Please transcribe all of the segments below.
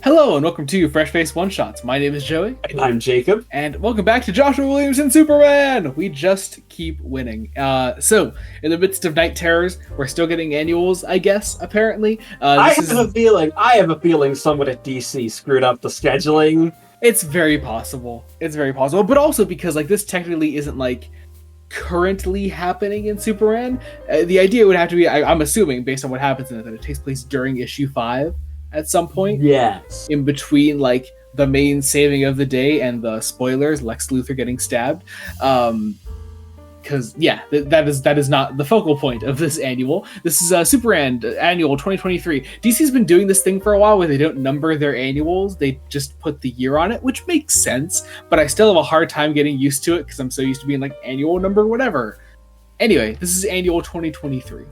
Hello and welcome to Fresh Face One Shots. My name is Joey. And I'm Jacob. And welcome back to Joshua Williamson Superman! We just keep winning. So, in the midst of Night Terrors, we're still getting annuals, I guess, apparently. I have a feeling someone at DC screwed up the scheduling. It's very possible. But also because, this technically isn't, currently happening in Superman. The idea would have to be, I'm assuming, based on what happens in it, that it takes place during issue 5 at some point. Yes. In between, the main saving of the day and the spoilers, Lex Luthor getting stabbed. Because, that is not the focal point of this annual. This is Superman Annual 2023. DC's been doing this thing for a while where they don't number their annuals. They just put the year on it, which makes sense. But I still have a hard time getting used to it because I'm so used to being annual number whatever. Anyway, this is Annual 2023.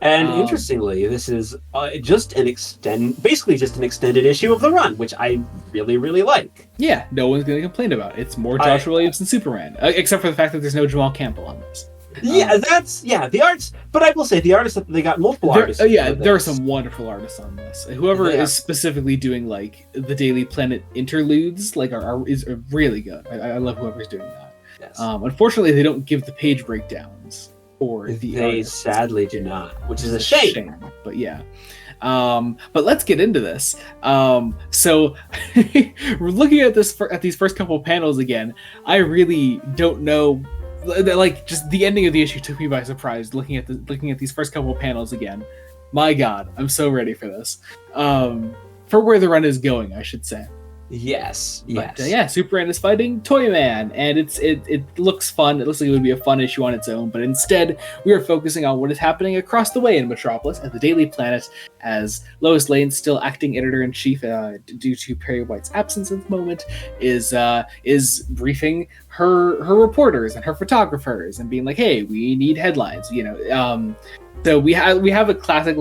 And interestingly, this is just an extended issue of the run, which I really, really like. Yeah, no one's going to complain about it. It's more Joshua Williamson Superman, except for the fact that there's no Jamal Campbell on this. The arts, but I will say the artists, they got multiple artists. There are some wonderful artists on this. Whoever is specifically doing the Daily Planet interludes, is really good. I love whoever's doing that. Yes. Unfortunately, they don't give the page breakdowns. They sadly do not, which is a shame. But yeah. But let's get into this. So we're looking at these first couple of panels again. I really don't know. Just the ending of the issue took me by surprise. Looking at these first couple of panels again. My God, I'm so ready for this. For where the run is going, I should say. Yes. But, Superman is fighting Toyman, and it looks fun. It looks like it would be a fun issue on its own, but instead we are focusing on what is happening across the way in Metropolis at the Daily Planet, as Lois Lane, still acting editor-in-chief due to Perry White's absence at the moment, is briefing her reporters and her photographers and being like, "Hey, we need headlines," So we have a classic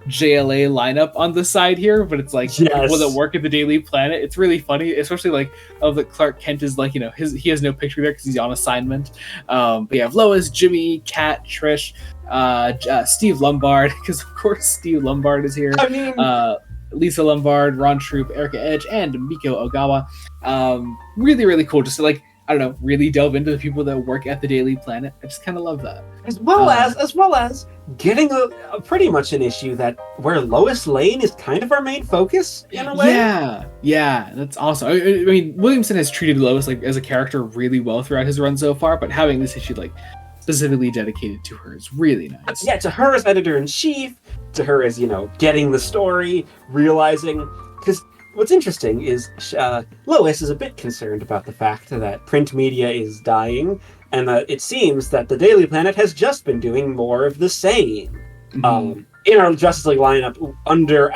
JLA lineup on the side here, but it's people that work at the Daily Planet. It's really funny, especially that Clark Kent is he has no picture there because he's on assignment. But you have Lois, Jimmy, Kat, Trish, Steve Lombard, because of course Steve Lombard is here. I mean, Lisa Lombard, Ron Troop, Erica Edge, and Miko Ogawa. Really, really cool. Just really delve into the people that work at the Daily Planet. I just kind of love that. As well as getting a pretty much an issue where Lois Lane is kind of our main focus in a way. Yeah, that's awesome. I mean, Williamson has treated Lois as a character really well throughout his run so far, but having this issue specifically dedicated to her is really nice. Yeah, to her as editor-in-chief, to her as getting the story, realizing because. What's interesting is Lois is a bit concerned about the fact that print media is dying, and that it seems that the Daily Planet has just been doing more of the same. Mm-hmm. In our Justice League lineup, under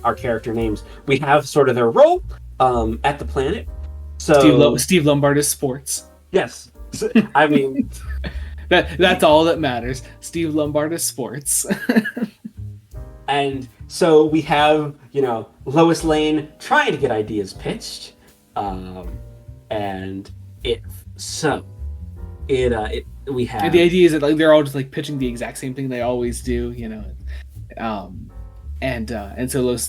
our character names, we have sort of their role at the Planet. So Steve Lombard is sports. Yes, I mean that's all that matters. Steve Lombard is sports. And so we have, Lois Lane trying to get ideas pitched, and we have. And the idea is that they're all just pitching the exact same thing they always do, and so Lois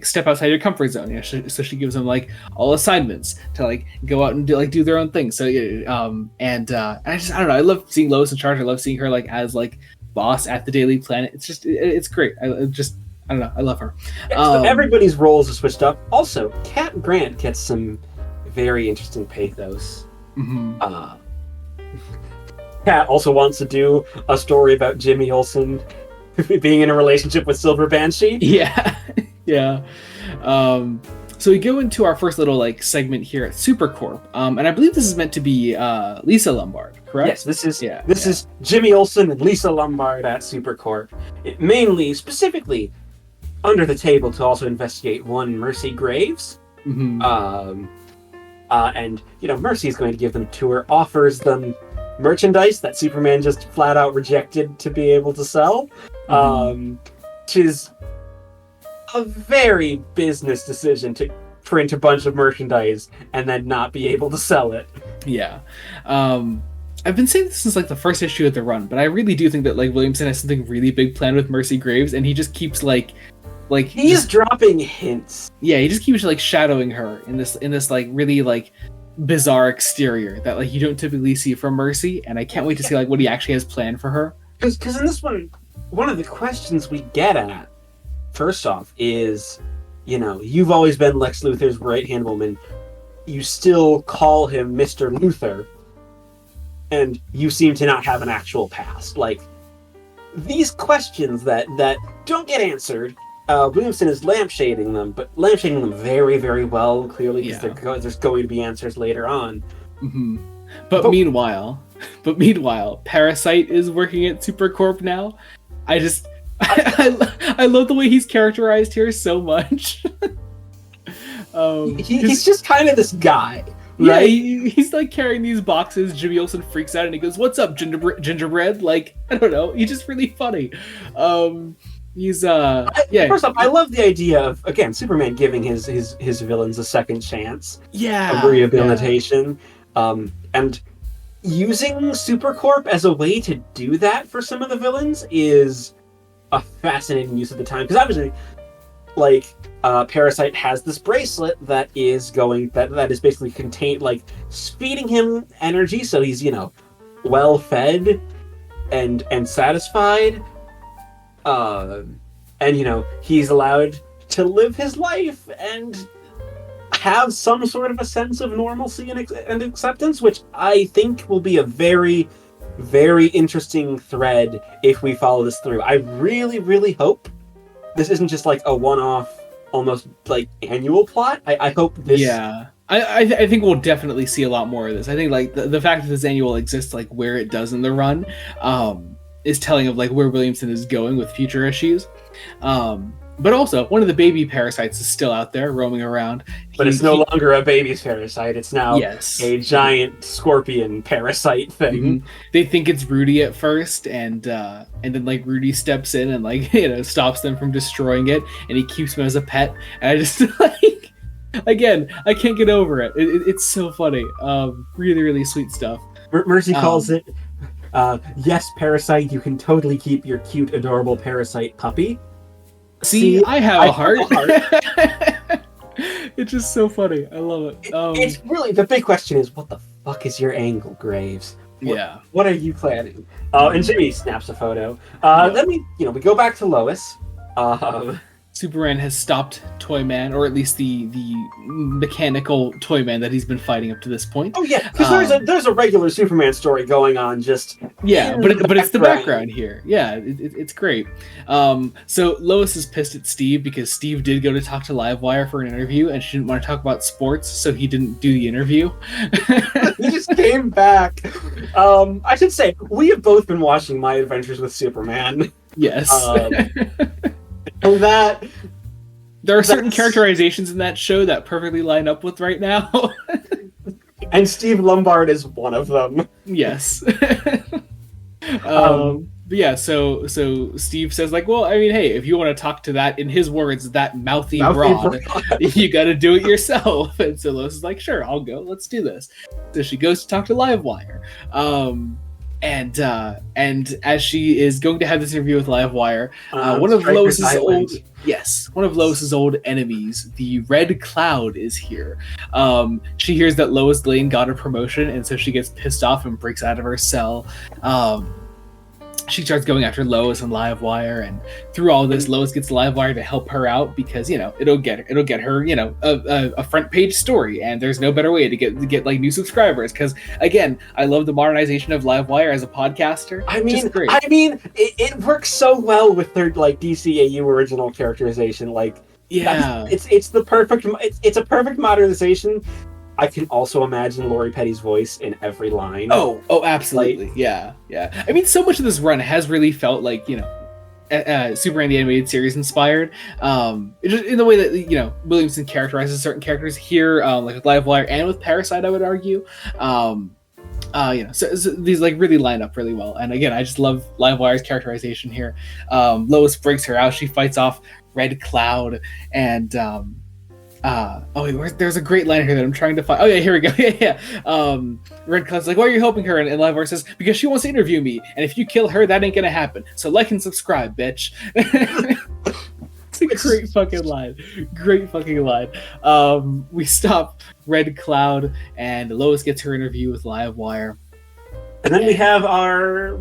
step outside your comfort zone, so she gives them all assignments to go out and do their own thing. So I don't know, I love seeing Lois in charge. I love seeing her as boss at the Daily Planet. It's great. I don't know, I love her. So everybody's roles are switched up. Also, Cat Grant gets some very interesting pathos. Mm-hmm. Cat also wants to do a story about Jimmy Olsen being in a relationship with Silver Banshee. Yeah. So we go into our first little segment here at Supercorp, and I believe this is meant to be Lisa Lombard, correct? Yes, this is Jimmy Olsen and Lisa Lombard at Supercorp. Specifically, under the table to also investigate one Mercy Graves. Mm-hmm. And Mercy is going to give them a tour, offers them merchandise that Superman just flat out rejected to be able to sell, which is a very business decision to print a bunch of merchandise and then not be able to sell it. Yeah. I've been saying this since the first issue of the run, but I really do think that Williamson has something really big planned with Mercy Graves, and he just keeps Like he's dropping hints. Yeah, he just keeps like shadowing her in this like really like bizarre exterior that like you don't typically see from Mercy, and I can't wait to see like what he actually has planned for her. Because in this one of the questions we get at, first off, is, you know, you've always been Lex Luthor's right-hand woman. You still call him Mr. Luthor, and you seem to not have an actual past. Like, these questions that don't get answered, Williamson is lampshading them, but lampshading them very, very well, clearly, because there's going to be answers later on. Mm-hmm. But meanwhile, Parasite is working at Supercorp now. I love the way he's characterized here so much. He's just kind of this guy, Yeah, right? he's like carrying these boxes. Jimmy Olsen freaks out and he goes, "What's up, gingerbread?" Like, I don't know. He's just really funny. First off, I love the idea of, again, Superman giving his villains a second chance. Yeah. Of rehabilitation. Yeah. And using Supercorp as a way to do that for some of the villains is a fascinating use of the time. Because obviously, like, Parasite has this bracelet that is basically contained, like, feeding him energy, so he's, you know, well fed and satisfied. And, you know, he's allowed to live his life and have some sort of a sense of normalcy and acceptance, which I think will be a very, very interesting thread if we follow this through. I really, really hope this isn't just like a one-off, almost like annual plot. I hope this... Yeah. I think we'll definitely see a lot more of this. I think like the fact that this annual exists like where it does in the run is telling of like where Williamson is going with future issues. But also, one of the baby parasites is still out there roaming around. But it's no longer a baby's parasite. It's now a giant scorpion parasite thing. Mm-hmm. They think it's Rudy at first, and then like Rudy steps in and like, you know, stops them from destroying it, and he keeps him as a pet. And I just like, again, I can't get over it. It's so funny. Really, really sweet stuff. Mercy calls it, yes, Parasite, you can totally keep your cute, adorable parasite puppy. See, I have a heart. It's just so funny. I love it. It's really, the big question is, what the fuck is your angle, Graves? What are you planning? And Jimmy snaps a photo. Then we go back to Lois. Superman has stopped Toyman, or at least the mechanical Toyman that he's been fighting up to this point. Oh yeah, because there's a regular Superman story going on. Just but it's the background here. Yeah, it's great. So Lois is pissed at Steve because Steve did go to talk to Livewire for an interview, and she didn't want to talk about sports, so he didn't do the interview. He just came back. I should say we have both been watching My Adventures with Superman. Yes. And that there are certain characterizations in that show that perfectly line up with right now. And Steve Lombard is one of them. Yes. But yeah, so Steve says like, well, I mean, hey, if you want to talk to that, in his words, that mouthy broad, you got to do it yourself. And so Lois is like, sure, I'll go. Let's do this. So she goes to talk to Livewire. And as she is going to have this interview with Livewire, one of Lois's old enemies, the Red Cloud, is here. She hears that Lois Lane got a promotion, and so she gets pissed off and breaks out of her cell. She starts going after Lois and Livewire, and through all this, Lois gets Livewire to help her out because, you know, it'll get her, you know, a front page story, and there's no better way to get like new subscribers. Because again, I love the modernization of Livewire as a podcaster. I mean, it works so well with their like DCAU original characterization. Like, yeah, it's the perfect. It's a perfect modernization. I can also imagine Lori Petty's voice in every line. Oh, absolutely. Like, yeah. I mean, so much of this run has really felt like, you know, Superman the Animated Series inspired. Just in the way that, you know, Williamson characterizes certain characters here, like with Livewire and with Parasite, I would argue. You know, so these like really line up really well. And again, I just love Livewire's characterization here. Lois breaks her out. She fights off Red Cloud, and there's a great line here that I'm trying to find. Oh yeah, here we go. Yeah. Red Cloud's like, why are you helping her? And Livewire says, because she wants to interview me, and if you kill her, that ain't gonna happen. So like and subscribe, bitch. It's a great fucking line. Great fucking line. We stop Red Cloud, and Lois gets her interview with Livewire. And then we have our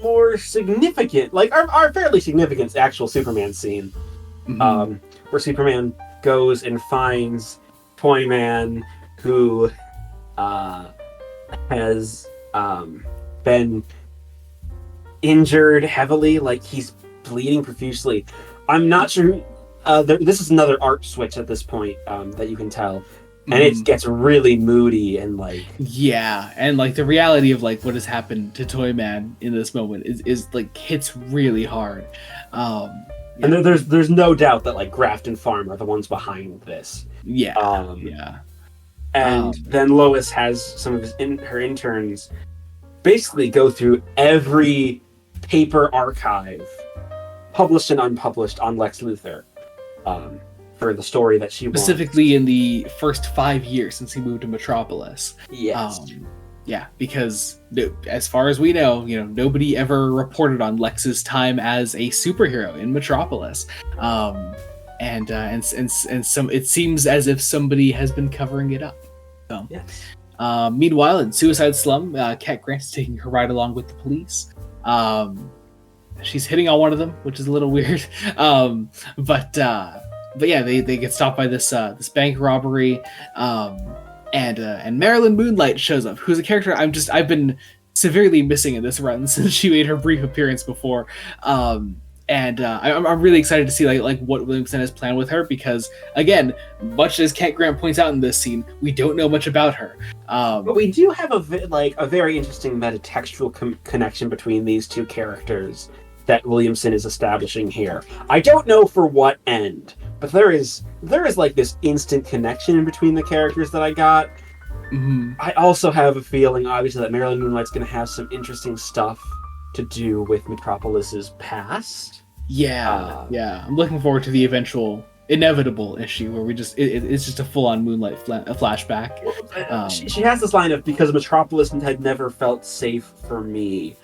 more significant, like our fairly significant actual Superman scene, where Superman goes and finds Toyman, who has been injured heavily, like he's bleeding profusely. I'm not sure. This is another art switch at this point that you can tell, and it gets really moody and like and like the reality of like what has happened to Toyman in this moment is like hits really hard. And there's no doubt that like Graft and Farm are the ones behind this. And then Lois has some of her interns basically go through every paper archive, published and unpublished, on Lex Luthor, for the story that she wants. Specifically in the first 5 years since he moved to Metropolis. Yes. Because as far as we know, nobody ever reported on Lex's time as a superhero in Metropolis. And some, it seems as if somebody has been covering it up. So, yes. Meanwhile, in Suicide Slum, Cat Grant's taking her ride along with the police. She's hitting on one of them, which is a little weird. But yeah, they get stopped by this bank robbery. And Marilyn Moonlight shows up, who's a character I've been severely missing in this run since she made her brief appearance before. I'm really excited to see like what Williamson has planned with her, because again, much as Cat Grant points out in this scene, we don't know much about her. But we do have a very interesting metatextual connection between these two characters that Williamson is establishing here. I don't know for what end, but there is like this instant connection in between the characters that I got. Mm-hmm. I also have a feeling, obviously, that Marilyn Moonlight's going to have some interesting stuff to do with Metropolis's past. Yeah. I'm looking forward to the eventual inevitable issue where it's just a full-on Moonlight flashback. She has this line of, because Metropolis had never felt safe for me.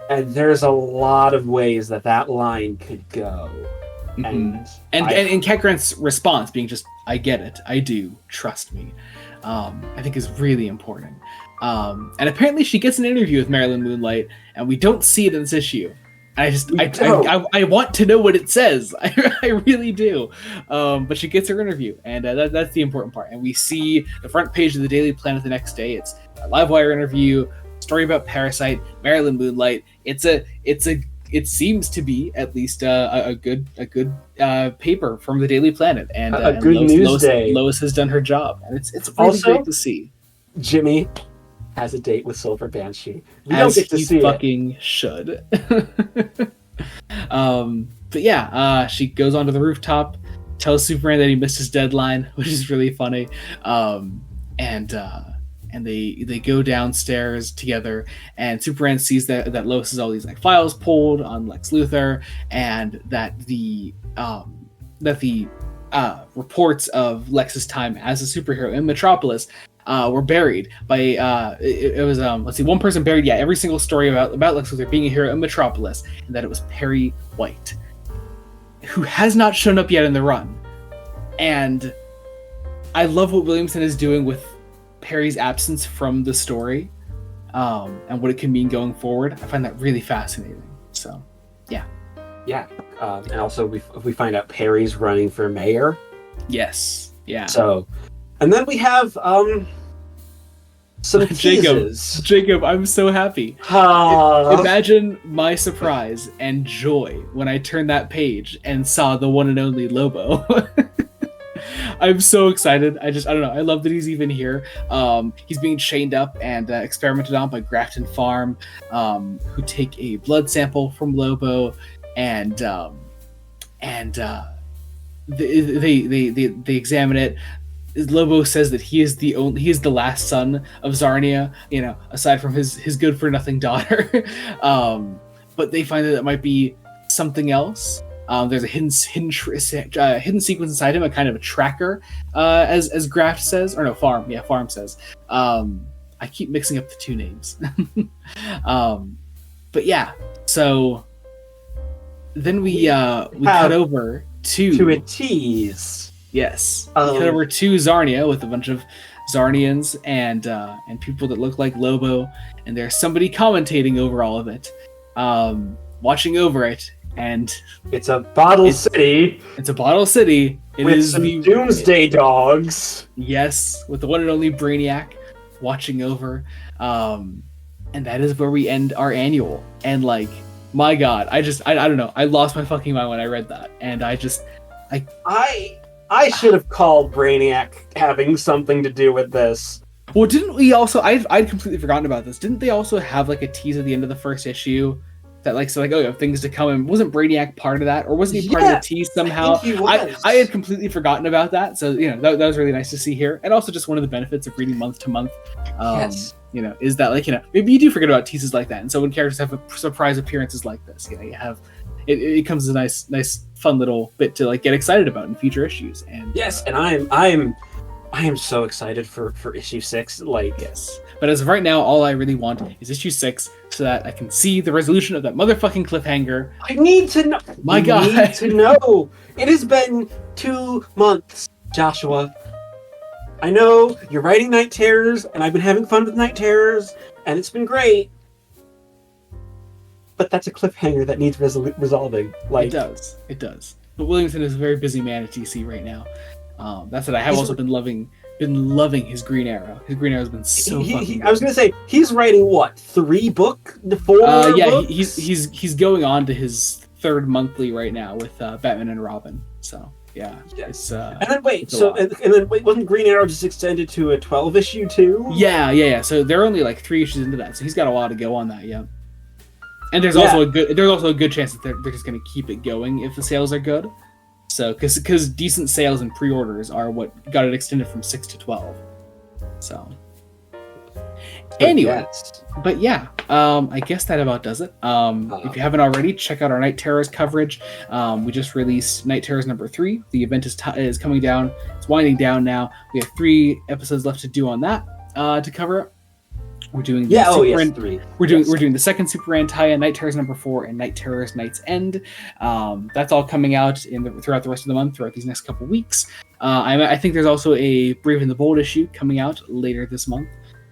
And there's a lot of ways that line could go. Mm-hmm. And Cat Grant's response being just, I get it, I do, trust me, I think is really important. And apparently she gets an interview with Marilyn Moonlight, and we don't see it in this issue. I want to know what it says. I really do. But she gets her interview, and that's the important part. And we see the front page of the Daily Planet the next day. It's a Livewire interview, story about Parasite, Marilyn Moonlight. It seems to be at least a good paper from the Daily Planet, and a good news day. Lois has done her job, and it's really also great to see. Jimmy has a date with Silver Banshee. We don't get to see it. Fucking should. But yeah, she goes onto the rooftop, tells Superman that he missed his deadline, which is really funny. And they go downstairs together, and Superman sees that Lois has all these like files pulled on Lex Luthor, and that the reports of Lex's time as a superhero in Metropolis were buried by it was one person buried every single story about Lex Luthor being a hero in Metropolis, and that it was Perry White, who has not shown up yet in the run. And I love what Williamson is doing with Perry's absence from the story, and what it can mean going forward. I find that really fascinating. So, yeah. And also we find out Perry's running for mayor. Yes. Yeah. So, and then we have some teases. Jacob, I'm so happy. Imagine my surprise and joy when I turned that page and saw the one and only Lobo. I'm so excited. I don't know. I love that he's even here. He's being chained up and experimented on by Grafton Farm, who take a blood sample from Lobo, and they examine it. Lobo says that he is the last son of Zarnia, aside from his good for nothing daughter. But they find that it might be something else. There's a hidden sequence inside him, a kind of a tracker, as Graft says, or no, Farm. Yeah, Farm says. I keep mixing up the two names. But yeah, so then we cut over to a tease. Yes, we cut over to Zarnia with a bunch of Zarnians and people that look like Lobo, and there's somebody commentating over all of it, watching over it, and it's a bottle city. It's a bottle city. It with is some the doomsday dogs. Yes, with the one and only Brainiac watching over, and that is where we end our annual. And like, my God, I don't know. I lost my fucking mind when I read that, and I should have called Brainiac having something to do with this. Well, didn't we also? I'd completely forgotten about this. Didn't they also have like a tease at the end of the first issue that like so like oh, you have things to come? And wasn't Brainiac part of that, or wasn't he part of the tease somehow? I had completely forgotten about that. So that was really nice to see here, and also just one of the benefits of reading month to month. Yes. Is that like maybe you do forget about teases like that, and so when characters have surprise appearances like this, you have it comes as a nice fun little bit to like get excited about in future issues. And yes, and I am so excited for issue 6. Like, yes, but as of right now, all I really want is issue 6 so that I can see the resolution of that motherfucking cliffhanger. I need to know. My God, I need to know. It has been 2 months, Joshua. I know you're writing Night Terrors, and I've been having fun with Night Terrors, and it's been great. But that's a cliffhanger that needs resolving. Like, it does. But Williamson is a very busy man at DC right now. That's what I have also been loving his Green Arrow. His Green Arrow's been so fucking good. I was gonna say he's writing what 4 books? He's going on to his 3rd monthly right now with Batman and Robin. So yeah, yes. And then wasn't Green Arrow just extended to a 12 issue too? Yeah. So they're only like 3 issues into that, so he's got a while to go on that. Yeah. And there's also a good chance that they're just going to keep it going if the sales are good. So because decent sales and pre-orders are what got it extended from 6 to 12. So anyway, but yeah, I guess that about does it. If you haven't already, check out our Night Terrors coverage. We just released Night Terrors number 3. The event is coming down. It's winding down now. We have 3 episodes left to do on that to cover. We're doing the 3. We're doing the second Super Antaya, Night Terrors number 4, and Night Terrors Night's End. That's all coming out throughout the rest of the month, throughout these next couple weeks. I think there's also a Brave and the Bold issue coming out later this month.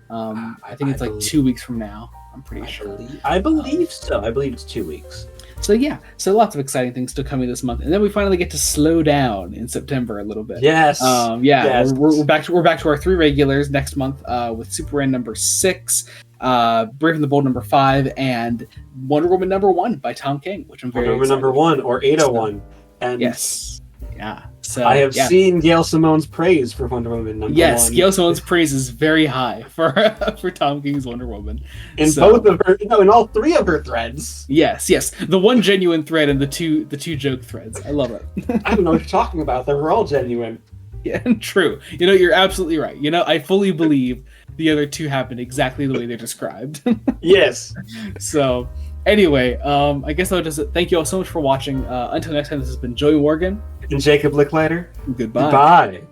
I think it's like 2 weeks from now. I'm pretty sure. I believe so. I believe it's 2 weeks. So yeah, lots of exciting things still coming this month, and then we finally get to slow down in September a little bit. Yes. Yes. We're back to our 3 regulars next month with Superman number 6, Brave and the Bold number 5, and Wonder Woman number 1 by Tom King, which I'm very excited. Wonder Woman number 1 or 801. And yes. Yeah. So I have seen Gail Simone's praise for Wonder Woman number 1. Yes, Gail Simone's praise is very high for Tom King's Wonder Woman. In all 3 of her threads. Yes. The one genuine thread and the two joke threads. I love it. I don't know what you're talking about. They were all genuine. Yeah, true. You're absolutely right. I fully believe the other 2 happened exactly the way they're described. Yes. So anyway, I guess I'll just thank you all so much for watching. Until next time, this has been Joey Morgan and Jacob Licklider. Goodbye. Goodbye.